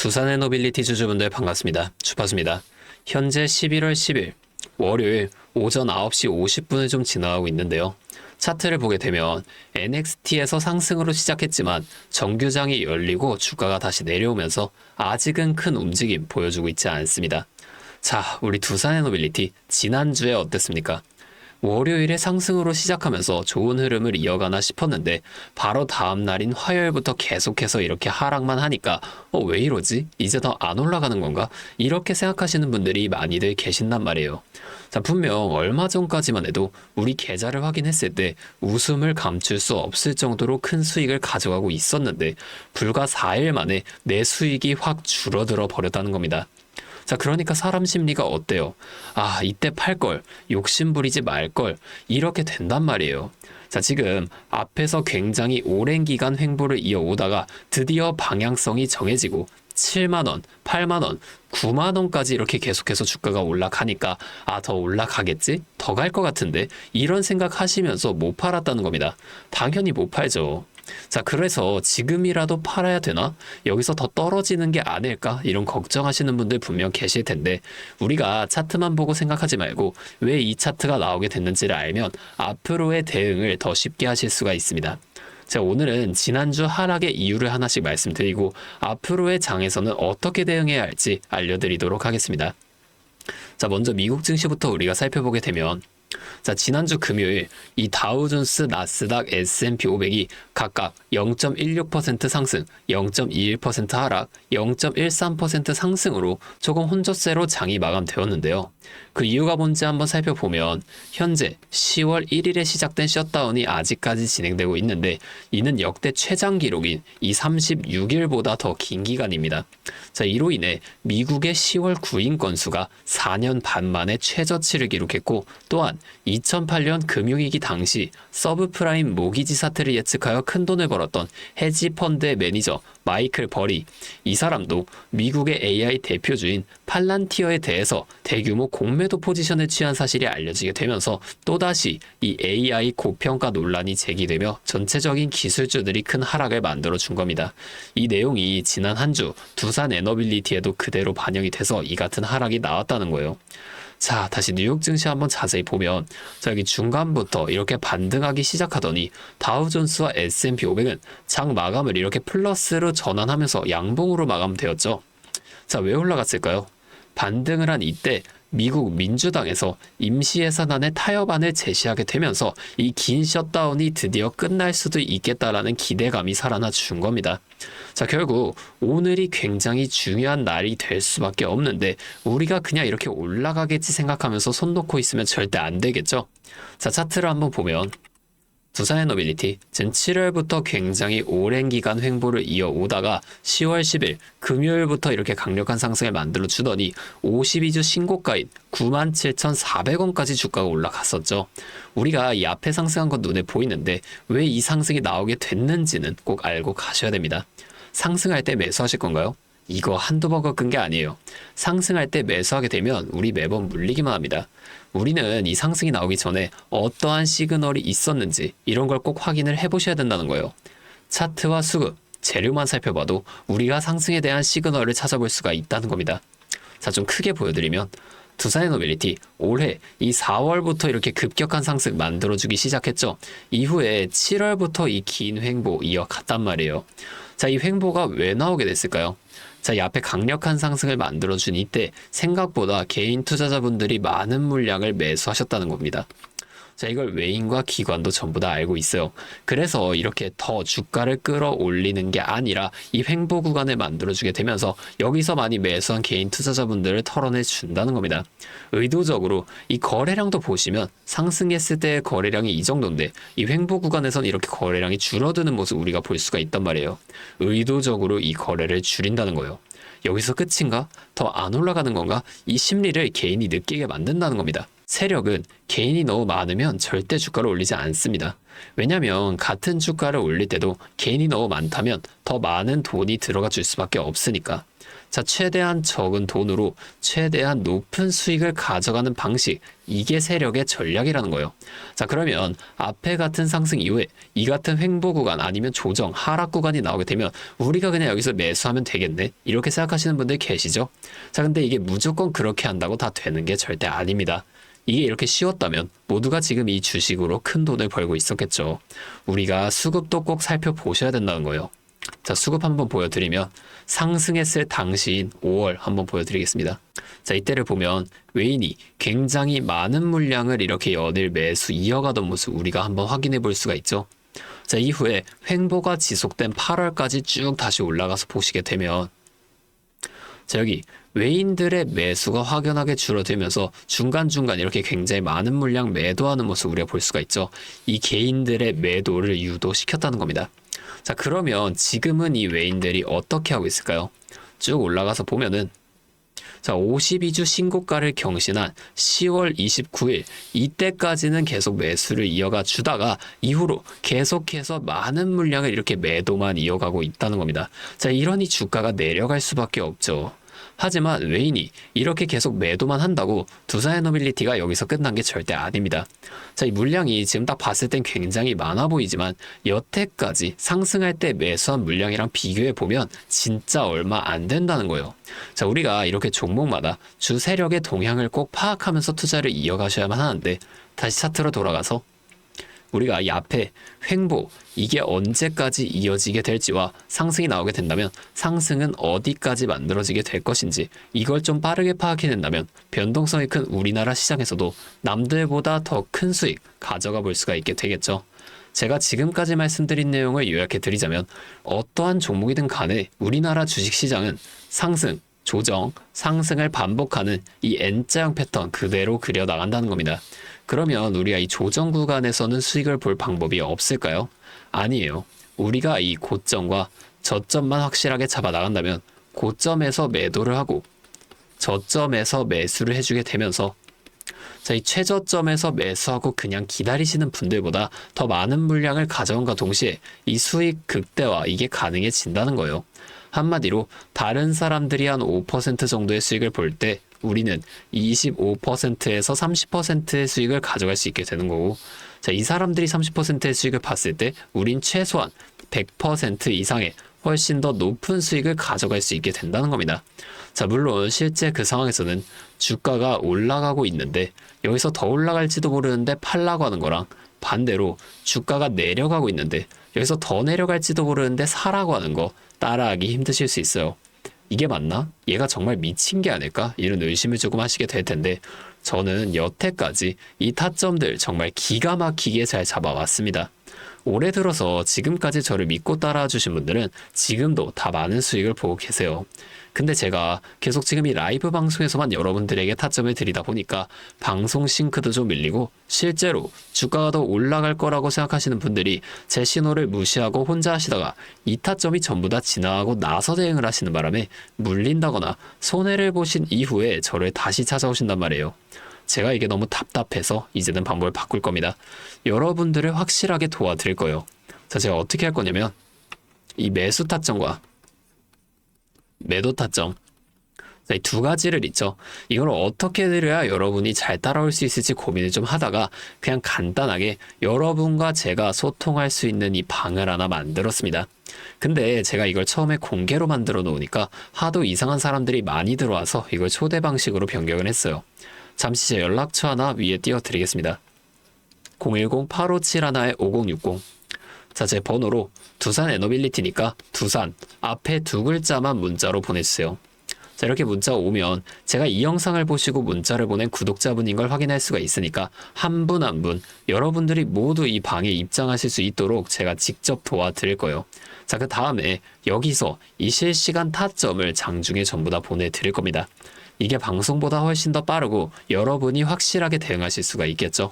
두산의 노빌리티 주주분들 반갑습니다. 주파수입니다. 현재 11월 10일 월요일 오전 9시 50분을 좀 지나가고 있는데요. 차트를 보게 되면 NXT에서 상승으로 시작했지만 정규장이 열리고 주가가 다시 내려오면서 아직은 큰 움직임 보여주고 있지 않습니다. 자, 우리 두산의 노빌리티 지난주에 어땠습니까? 월요일에 상승으로 시작하면서 좋은 흐름을 이어가나 싶었는데 바로 다음 날인 화요일부터 계속해서 이렇게 하락만 하니까 왜 이러지? 이제 더 안 올라가는 건가? 이렇게 생각하시는 분들이 많이들 계신단 말이에요. 자, 분명 얼마 전까지만 해도 우리 계좌를 확인했을 때 웃음을 감출 수 없을 정도로 큰 수익을 가져가고 있었는데 불과 4일 만에 내 수익이 확 줄어들어 버렸다는 겁니다. 자, 그러니까 사람 심리가 어때요? 아, 이때 팔걸, 욕심부리지 말걸, 이렇게 된단 말이에요. 자, 지금 앞에서 굉장히 오랜 기간 횡보를 이어오다가 드디어 방향성이 정해지고 7만원, 8만원, 9만원까지 이렇게 계속해서 주가가 올라가니까 더 올라가겠지? 더 갈 것 같은데? 이런 생각 하시면서 못 팔았다는 겁니다. 당연히 못 팔죠. 자, 그래서 지금이라도 팔아야 되나? 여기서 더 떨어지는 게 아닐까? 이런 걱정하시는 분들 분명 계실 텐데 우리가 차트만 보고 생각하지 말고 왜 이 차트가 나오게 됐는지를 알면 앞으로의 대응을 더 쉽게 하실 수가 있습니다. 자, 오늘은 지난주 하락의 이유를 하나씩 말씀드리고 앞으로의 장에서는 어떻게 대응해야 할지 알려드리도록 하겠습니다. 자, 먼저 미국 증시부터 우리가 살펴보게 되면 자, 지난주 금요일 이 다우존스, 나스닥, S&P 500이 각각 0.16% 상승, 0.21% 하락, 0.13% 상승으로 조금 혼조세로 장이 마감되었는데요. 그 이유가 뭔지 한번 살펴보면 현재 10월 1일에 시작된 셧다운이 아직까지 진행되고 있는데 이는 역대 최장 기록인 이 36일보다 더 긴 기간입니다. 자, 이로 인해 미국의 10월 구인 건수가 4년 반 만에 최저치를 기록했고 또한 2008년 금융위기 당시 서브프라임 모기지 사태를 예측하여 큰돈을 벌었던 헤지펀드의 매니저 마이클 버리, 이 사람도 미국의 AI 대표주인 팔란티어에 대해서 대규모 공매도 포지션을 취한 사실이 알려지게 되면서 또다시 이 AI 고평가 논란이 제기되며 전체적인 기술주들이 큰 하락을 만들어준 겁니다. 이 내용이 지난 한 주 두산 에너빌리티에도 그대로 반영이 돼서 이 같은 하락이 나왔다는 거예요. 자, 다시 뉴욕 증시 한번 자세히 보면 자, 여기 중간부터 이렇게 반등하기 시작하더니 다우존스와 S&P 500은 장 마감을 이렇게 플러스로 전환하면서 양봉으로 마감되었죠. 자, 왜 올라갔을까요? 반등을 한 이때 미국 민주당에서 임시예산안의 타협안을 제시하게 되면서 이 긴 셧다운이 드디어 끝날 수도 있겠다라는 기대감이 살아나 준 겁니다. 자, 결국 오늘이 굉장히 중요한 날이 될 수밖에 없는데 우리가 그냥 이렇게 올라가겠지 생각하면서 손 놓고 있으면 절대 안 되겠죠. 자, 차트를 한번 보면 두산의 노빌리티 지금 7월부터 굉장히 오랜 기간 횡보를 이어오다가 10월 10일 금요일부터 이렇게 강력한 상승을 만들어 주더니 52주 신고가인 97,400원까지 주가가 올라갔었죠. 우리가 이 앞에 상승한 건 눈에 보이는데 왜 이 상승이 나오게 됐는지는 꼭 알고 가셔야 됩니다. 상승할 때 매수하실 건가요? 이거 한두 번 꺾은 게 아니에요. 상승할 때 매수하게 되면 우리 매번 물리기만 합니다. 우리는 이 상승이 나오기 전에 어떠한 시그널이 있었는지 이런 걸 꼭 확인을 해보셔야 된다는 거예요. 차트와 수급, 재료만 살펴봐도 우리가 상승에 대한 시그널을 찾아볼 수가 있다는 겁니다. 자, 좀 크게 보여드리면 두산의 노빌리티 올해 이 4월부터 이렇게 급격한 상승 만들어주기 시작했죠. 이후에 7월부터 이 긴 횡보 이어갔단 말이에요. 자, 이 횡보가 왜 나오게 됐을까요? 자, 이 앞에 강력한 상승을 만들어준 이때 생각보다 개인 투자자분들이 많은 물량을 매수하셨다는 겁니다. 자, 이걸 외인과 기관도 전부 다 알고 있어요. 그래서 이렇게 더 주가를 끌어올리는 게 아니라 이 횡보 구간을 만들어주게 되면서 여기서 많이 매수한 개인 투자자분들을 털어내 준다는 겁니다. 의도적으로 이 거래량도 보시면 상승했을 때의 거래량이 이 정도인데 이 횡보 구간에서는 이렇게 거래량이 줄어드는 모습 우리가 볼 수가 있단 말이에요. 의도적으로 이 거래를 줄인다는 거예요. 여기서 끝인가? 더 안 올라가는 건가? 이 심리를 개인이 느끼게 만든다는 겁니다. 세력은 개인이 너무 많으면 절대 주가를 올리지 않습니다. 왜냐하면 같은 주가를 올릴 때도 개인이 너무 많다면 더 많은 돈이 들어가 줄 수밖에 없으니까. 자, 최대한 적은 돈으로 최대한 높은 수익을 가져가는 방식, 이게 세력의 전략이라는 거예요. 자, 그러면 앞에 같은 상승 이후에 이 같은 횡보 구간 아니면 조정, 하락 구간이 나오게 되면 우리가 그냥 여기서 매수하면 되겠네? 이렇게 생각하시는 분들 계시죠? 자, 근데 이게 무조건 그렇게 한다고 다 되는 게 절대 아닙니다. 이게 이렇게 쉬웠다면 모두가 지금 이 주식으로 큰 돈을 벌고 있었겠죠. 우리가 수급도 꼭 살펴보셔야 된다는 거예요. 자, 수급 한번 보여드리면 상승했을 당시인 5월 한번 보여드리겠습니다. 자, 이때를 보면 웨인이 굉장히 많은 물량을 이렇게 연일 매수 이어가던 모습 우리가 한번 확인해 볼 수가 있죠. 자, 이후에 횡보가 지속된 8월까지 쭉 다시 올라가서 보시게 되면 자, 여기 외인들의 매수가 확연하게 줄어들면서 중간중간 이렇게 굉장히 많은 물량 매도하는 모습 우리가 볼 수가 있죠. 이 개인들의 매도를 유도시켰다는 겁니다. 자, 그러면 지금은 이 외인들이 어떻게 하고 있을까요? 쭉 올라가서 보면은 자, 52주 신고가를 경신한 10월 29일 이때까지는 계속 매수를 이어가 주다가 이후로 계속해서 많은 물량을 이렇게 매도만 이어가고 있다는 겁니다. 자, 이러니 주가가 내려갈 수밖에 없죠. 하지만 외인이 이렇게 계속 매도만 한다고 두산에너빌리티가 여기서 끝난 게 절대 아닙니다. 자, 이 물량이 지금 딱 봤을 땐 굉장히 많아 보이지만 여태까지 상승할 때 매수한 물량이랑 비교해 보면 진짜 얼마 안 된다는 거예요. 자, 우리가 이렇게 종목마다 주 세력의 동향을 꼭 파악하면서 투자를 이어가셔야만 하는데 다시 차트로 돌아가서 우리가 이 앞에 횡보 이게 언제까지 이어지게 될지와 상승이 나오게 된다면 상승은 어디까지 만들어지게 될 것인지 이걸 좀 빠르게 파악해낸다면 변동성이 큰 우리나라 시장에서도 남들보다 더 큰 수익 가져가 볼 수가 있게 되겠죠. 제가 지금까지 말씀드린 내용을 요약해 드리자면 어떠한 종목이든 간에 우리나라 주식시장은 상승, 조정, 상승을 반복하는 이 N자형 패턴 그대로 그려 나간다는 겁니다. 그러면 우리가 이 조정 구간에서는 수익을 볼 방법이 없을까요? 아니에요. 우리가 이 고점과 저점만 확실하게 잡아 나간다면 고점에서 매도를 하고 저점에서 매수를 해주게 되면서 자, 이 최저점에서 매수하고 그냥 기다리시는 분들보다 더 많은 물량을 가져온과 동시에 이 수익 극대화 이게 가능해진다는 거예요. 한마디로 다른 사람들이 한 5% 정도의 수익을 볼 때 우리는 25%에서 30%의 수익을 가져갈 수 있게 되는 거고 자, 이 사람들이 30%의 수익을 봤을 때 우린 최소한 100% 이상의 훨씬 더 높은 수익을 가져갈 수 있게 된다는 겁니다. 자, 물론 실제 그 상황에서는 주가가 올라가고 있는데 여기서 더 올라갈지도 모르는데 팔라고 하는 거랑 반대로 주가가 내려가고 있는데 여기서 더 내려갈지도 모르는데 사라고 하는 거 따라하기 힘드실 수 있어요. 이게 맞나? 얘가 정말 미친 게 아닐까? 이런 의심을 조금 하시게 될 텐데 저는 여태까지 이 타점들 정말 기가 막히게 잘 잡아왔습니다. 올해 들어서 지금까지 저를 믿고 따라와 주신 분들은 지금도 다 많은 수익을 보고 계세요. 근데 제가 계속 지금 이 라이브 방송에서만 여러분들에게 타점을 드리다 보니까 방송 싱크도 좀 밀리고 실제로 주가가 더 올라갈 거라고 생각하시는 분들이 제 신호를 무시하고 혼자 하시다가 이 타점이 전부 다 지나가고 나서 대응을 하시는 바람에 물린다거나 손해를 보신 이후에 저를 다시 찾아오신단 말이에요. 제가 이게 너무 답답해서 이제는 방법을 바꿀 겁니다. 여러분들을 확실하게 도와드릴 거예요. 자, 제가 어떻게 할 거냐면 이 매수 타점과 매도 타점 이 두 가지를 있죠. 이걸 어떻게 드려야 여러분이 잘 따라올 수 있을지 고민을 좀 하다가 그냥 간단하게 여러분과 제가 소통할 수 있는 이 방을 하나 만들었습니다. 근데 제가 이걸 처음에 공개로 만들어 놓으니까 하도 이상한 사람들이 많이 들어와서 이걸 초대 방식으로 변경을 했어요. 잠시 제 연락처 하나 위에 띄워드리겠습니다. 010-8571-5060 자, 제 번호로 두산에너빌리티니까 두산 앞에 두 글자만 문자로 보내주세요. 자, 이렇게 문자 오면 제가 이 영상을 보시고 문자를 보낸 구독자분인 걸 확인할 수가 있으니까 한 분 한 분 여러분들이 모두 이 방에 입장하실 수 있도록 제가 직접 도와드릴 거예요. 자, 그 다음에 여기서 이 실시간 타점을 장중에 전부 다 보내드릴 겁니다. 이게 방송보다 훨씬 더 빠르고 여러분이 확실하게 대응하실 수가 있겠죠.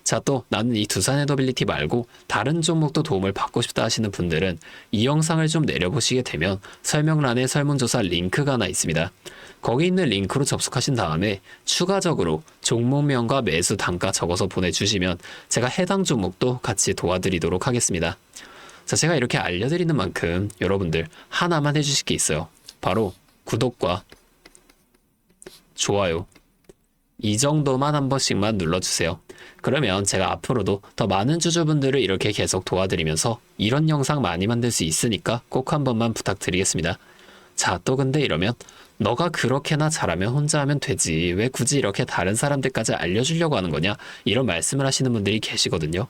자, 또 나는 이 두산에너빌리티 말고 다른 종목도 도움을 받고 싶다 하시는 분들은 이 영상을 좀 내려보시게 되면 설명란에 설문조사 링크가 하나 있습니다. 거기 있는 링크로 접속하신 다음에 추가적으로 종목명과 매수 단가 적어서 보내주시면 제가 해당 종목도 같이 도와드리도록 하겠습니다. 자, 제가 이렇게 알려드리는 만큼 여러분들 하나만 해주실 게 있어요. 바로 구독과 좋아요 이 정도만 한 번씩만 눌러주세요. 그러면 제가 앞으로도 더 많은 주주분들을 이렇게 계속 도와드리면서 이런 영상 많이 만들 수 있으니까 꼭 한 번만 부탁드리겠습니다. 자, 또 근데 이러면 너가 그렇게나 잘하면 혼자 하면 되지 왜 굳이 이렇게 다른 사람들까지 알려주려고 하는 거냐 이런 말씀을 하시는 분들이 계시거든요.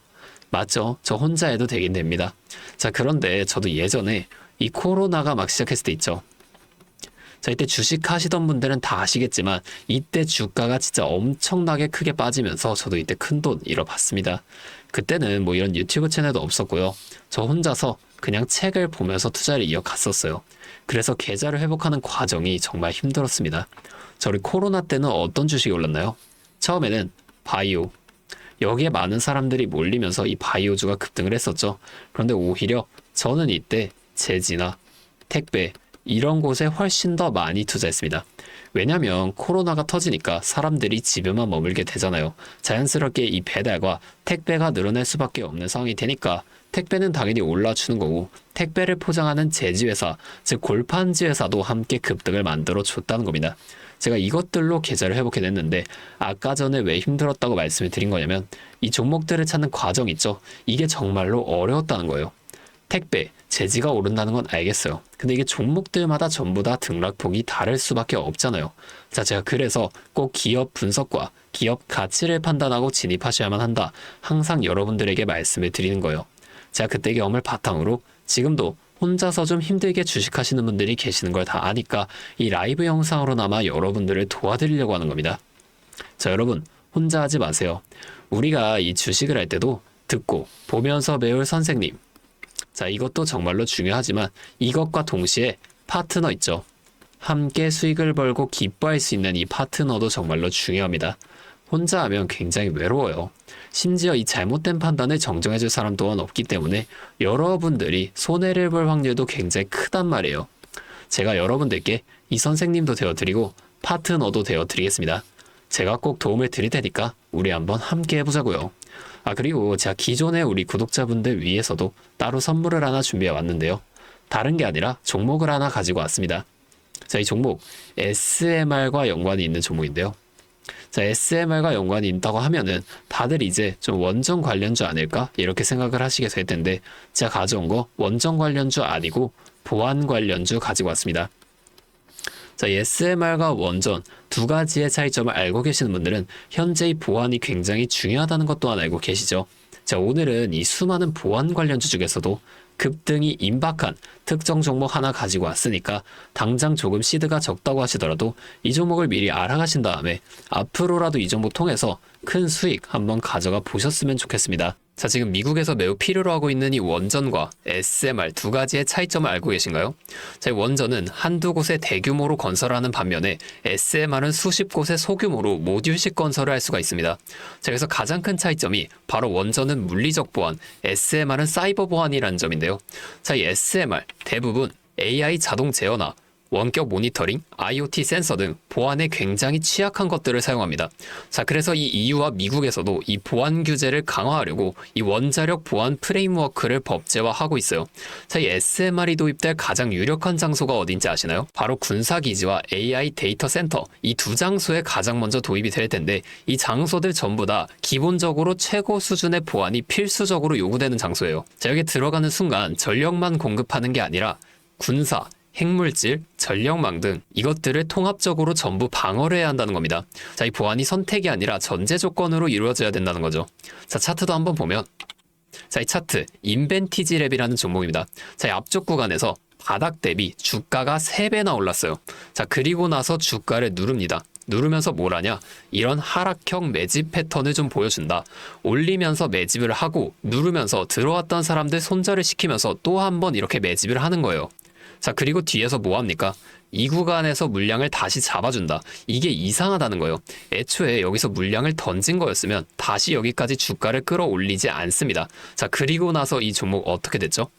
맞죠? 저 혼자 해도 되긴 됩니다. 자, 그런데 저도 예전에 이 코로나가 막 시작했을 때 있죠. 자, 이때 주식 하시던 분들은 다 아시겠지만 이때 주가가 진짜 엄청나게 크게 빠지면서 저도 이때 큰돈 잃어봤습니다. 그때는 뭐 이런 유튜브 채널도 없었고요. 저 혼자서 그냥 책을 보면서 투자를 이어갔었어요. 그래서 계좌를 회복하는 과정이 정말 힘들었습니다. 저희 코로나 때는 어떤 주식이 올랐나요? 처음에는 바이오. 여기에 많은 사람들이 몰리면서 이 바이오주가 급등을 했었죠. 그런데 오히려 저는 이때 제지나 택배 이런 곳에 훨씬 더 많이 투자했습니다. 왜냐면 코로나가 터지니까 사람들이 집에만 머물게 되잖아요. 자연스럽게 이 배달과 택배가 늘어날 수밖에 없는 상황이 되니까 택배는 당연히 올라주는 거고 택배를 포장하는 제지회사, 즉 골판지 회사도 함께 급등을 만들어 줬다는 겁니다. 제가 이것들로 계좌를 회복해 냈는데 아까 전에 왜 힘들었다고 말씀을 드린 거냐면 이 종목들을 찾는 과정 있죠. 이게 정말로 어려웠다는 거예요. 택배, 제지가 오른다는 건 알겠어요. 근데 이게 종목들마다 전부 다 등락폭이 다를 수밖에 없잖아요. 자, 제가 그래서 꼭 기업 분석과 기업 가치를 판단하고 진입하셔야만 한다. 항상 여러분들에게 말씀을 드리는 거예요. 제가 그때 경험을 바탕으로 지금도 혼자서 좀 힘들게 주식하시는 분들이 계시는 걸 다 아니까 이 라이브 영상으로나마 여러분들을 도와드리려고 하는 겁니다. 자, 여러분 혼자 하지 마세요. 우리가 이 주식을 할 때도 듣고 보면서 배울 선생님, 자, 이것도 정말로 중요하지만 이것과 동시에 파트너 있죠. 함께 수익을 벌고 기뻐할 수 있는 이 파트너도 정말로 중요합니다. 혼자 하면 굉장히 외로워요. 심지어 이 잘못된 판단을 정정해줄 사람 또한 없기 때문에 여러분들이 손해를 볼 확률도 굉장히 크단 말이에요. 제가 여러분들께 이 선생님도 되어드리고 파트너도 되어드리겠습니다. 제가 꼭 도움을 드릴 테니까 우리 한번 함께 해보자고요. 아, 그리고 제가 기존에 우리 구독자분들 위해서도 따로 선물을 하나 준비해 왔는데요. 다른 게 아니라 종목을 하나 가지고 왔습니다. 자, 이 종목 SMR과 연관이 있는 종목인데요. 자, SMR과 연관이 있다고 하면은 다들 이제 좀 원전 관련주 아닐까? 이렇게 생각을 하시게 될 텐데 제가 가져온 거 원전 관련주 아니고 보안 관련주 가지고 왔습니다. 자, SMR과 원전 두 가지의 차이점을 알고 계시는 분들은 현재 이 보안이 굉장히 중요하다는 것 또한 알고 계시죠? 자, 오늘은 이 수많은 보안 관련주 중에서도 급등이 임박한 특정 종목 하나 가지고 왔으니까 당장 조금 시드가 적다고 하시더라도 이 종목을 미리 알아가신 다음에 앞으로라도 이 종목 통해서 큰 수익 한번 가져가 보셨으면 좋겠습니다. 자, 지금 미국에서 매우 필요로 하고 있는 이 원전과 SMR 두 가지의 차이점을 알고 계신가요? 자, 원전은 한두 곳에 대규모로 건설하는 반면에 SMR은 수십 곳에 소규모로 모듈식 건설을 할 수가 있습니다. 자, 그래서 가장 큰 차이점이 바로 원전은 물리적 보안, SMR은 사이버 보안이라는 점인데요. 자, 이 SMR 대부분 AI 자동 제어나 원격 모니터링, IoT 센서 등 보안에 굉장히 취약한 것들을 사용합니다. 자, 그래서 이 EU와 미국에서도 이 보안 규제를 강화하려고 이 원자력 보안 프레임워크를 법제화하고 있어요. 자, 이 SMR이 도입될 가장 유력한 장소가 어딘지 아시나요? 바로 군사기지와 AI 데이터 센터, 이 두 장소에 가장 먼저 도입이 될 텐데 이 장소들 전부 다 기본적으로 최고 수준의 보안이 필수적으로 요구되는 장소예요. 자, 여기 들어가는 순간 전력만 공급하는 게 아니라 군사, 핵물질, 전력망 등 이것들을 통합적으로 전부 방어를 해야 한다는 겁니다. 자, 이 보안이 선택이 아니라 전제 조건으로 이루어져야 된다는 거죠. 자, 차트도 한번 보면 자, 이 차트 인벤티지 랩이라는 종목입니다. 자, 이 앞쪽 구간에서 바닥 대비 주가가 3배나 올랐어요. 자, 그리고 나서 주가를 누릅니다. 누르면서 뭘 하냐? 이런 하락형 매집 패턴을 좀 보여준다. 올리면서 매집을 하고 누르면서 들어왔던 사람들 손절을 시키면서 또 한 번 이렇게 매집을 하는 거예요. 자, 그리고 뒤에서 뭐 합니까? 이 구간에서 물량을 다시 잡아준다. 이게 이상하다는 거예요. 애초에 여기서 물량을 던진 거였으면 다시 여기까지 주가를 끌어올리지 않습니다. 자, 그리고 나서 이 종목 어떻게 됐죠?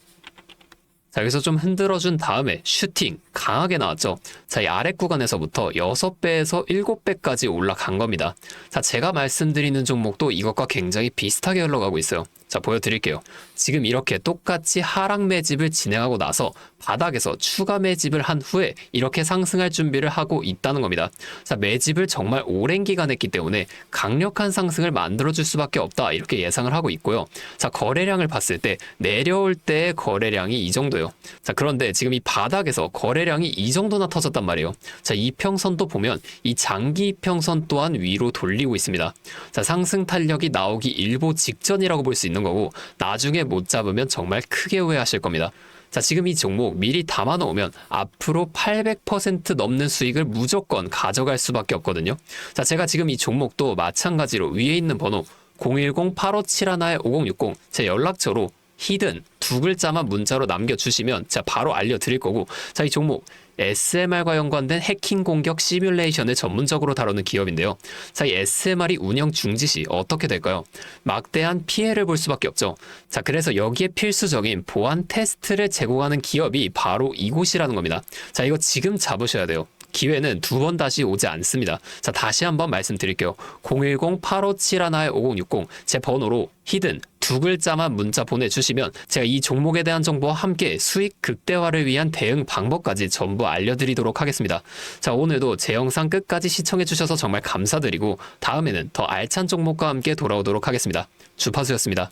자, 여기서 좀 흔들어준 다음에 슈팅 강하게 나왔죠. 자, 이 아래 구간에서부터 6배에서 7배까지 올라간 겁니다. 자, 제가 말씀드리는 종목도 이것과 굉장히 비슷하게 흘러가고 있어요. 자, 보여드릴게요. 지금 이렇게 똑같이 하락 매집을 진행하고 나서 바닥에서 추가 매집을 한 후에 이렇게 상승할 준비를 하고 있다는 겁니다. 자, 매집을 정말 오랜 기간 했기 때문에 강력한 상승을 만들어줄 수밖에 없다, 이렇게 예상을 하고 있고요. 자, 거래량을 봤을 때 내려올 때의 거래량이 이 정도예요. 자, 그런데 지금 이 바닥에서 거래량이 이 정도나 터졌단 말이에요. 자, 이평선도 보면 이 장기 이평선 또한 위로 돌리고 있습니다. 자, 상승 탄력이 나오기 일보 직전이라고 볼 수 있는 거고, 나중에 못 잡으면 정말 크게 후회하실 겁니다. 자, 지금 이 종목 미리 담아 놓으면 앞으로 800% 넘는 수익을 무조건 가져갈 수밖에 없거든요. 자, 제가 지금 이 종목도 마찬가지로 위에 있는 번호 010-8571-5060 제 연락처로 히든 두 글자만 문자로 남겨주시면 제가 바로 알려드릴 거고, 자, 이 종목 SMR과 연관된 해킹 공격 시뮬레이션을 전문적으로 다루는 기업인데요. 자, 이 SMR이 운영 중지 시 어떻게 될까요? 막대한 피해를 볼 수밖에 없죠. 자, 그래서 여기에 필수적인 보안 테스트를 제공하는 기업이 바로 이곳이라는 겁니다. 자, 이거 지금 잡으셔야 돼요. 기회는 두 번 다시 오지 않습니다. 자, 다시 한번 말씀드릴게요. 010-8571-5060 제 번호로 히든 두 글자만 문자 보내주시면 제가 이 종목에 대한 정보와 함께 수익 극대화를 위한 대응 방법까지 전부 알려드리도록 하겠습니다. 자, 오늘도 제 영상 끝까지 시청해주셔서 정말 감사드리고, 다음에는 더 알찬 종목과 함께 돌아오도록 하겠습니다. 주파수였습니다.